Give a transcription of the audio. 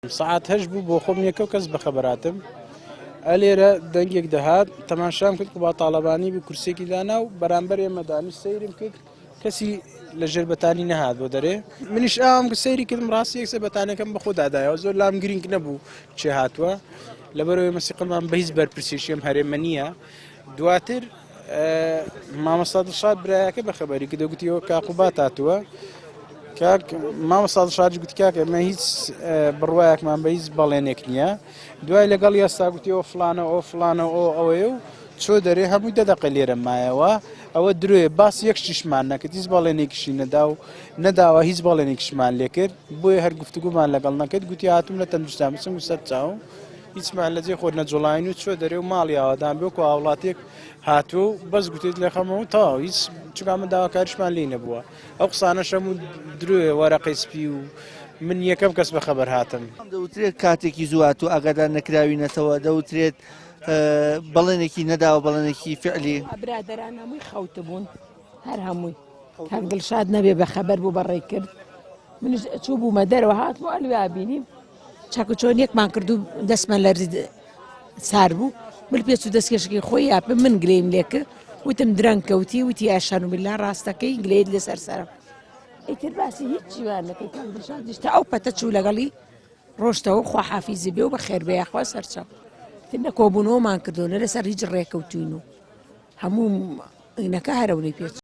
ساعات هجبو بۆ خۆم یەکە و کەس بەخەبەراتم ئەلێرە دەنگێک دەهات تەماشام کرد با تاڵەبانی بە کورسێکی دانا و بەرامبەر ئێمە دانیشت سەیرم کرد کەسی لەژێر بەتانی نەهات بۆ دەرێ منیش ئام سەیری کردم ڕاستی یەکسە بەتانەکەم بە خۆدادایەوە زۆر لام گرنگ نەبوو چێ هاتووە لەبەرەوەی مەسیقلمان بە هیچ بەرپرسیشیم هەرێمە نییە دواتر مامۆستا دڵشاد برایەکە بەخەبەری کردە گوتیەوە کاقوبات هاتووە کاک مامۆستا دڵشاد گوتی کاکە ئێمە هیچ بڕوایەکمان بە هیچ بەڵێنێک نییە دوای لەگەڵ یاستا گوتیەوە فلانە ئەو فلانە ئەوەیە و چۆ دەرێ هەمووی دەدەقە لێرە مایەوە ئەوە درۆیە باس یەک شیشمان نەکرد هیچ بەڵێنێکیشی نەدا و نەداوە هیچ بەڵێنێکیشمان لێ کرد بۆیە هەر گفتوگومان لەگەڵ نەکرد گوتی هاتووم لە تەندروستان بچم و سەر چاوم هیچمان لەجێ خۆر نەجوڵاین و چۆ دەرێ و ماڵی ئاوادان بێ و هاوڵاتێک هاتووە و بەس گوتێت لێ خەمەوە تەواو هیچ چکان من داواکاریشمان لێ نەبووە ئەو قسانەشەم و درۆیە وەرەقەی سپی و من یەکەم کەس بەخەبەر هاتم دەوترێت کاتێکی زوات و ئاگادار نەکراوینەتەوە دەوترێت بەڵێنێکی نەداوە بەڵێنێکی فعلی برادەران هەمووی خەوتە بوون هەر هەمووی کاک دڵشاد نەبێ بەخەبەر بوو بەڕێ کرد منش چوو بوومە دەرەوە هاتمەوە ئەلویا بینیم چاکوچۆنیەکمان کرد و دەستمان لەرز سار بوو مل پێچ و دەستکێشکی خۆی یاپە من گلەیم لێ کرد وتم درەنگ کەوتی وتی ئاشان و بالله ڕاستەکەی گلەیت لەسەر سەرم ئیتر باسی هیچیوان نەکەی کاک دڵشاد دیشتا ئەو پەتە چوو لەگەڵی ڕۆشتەوە خوا حافیزی بێ و بەخێر بێ یاخوا سەرچاو تنە کۆبوونەوەمان کردوونە لەسەر هیچ ڕێکەوتوین و هەموو ئینەکە هەرەونەی پێچ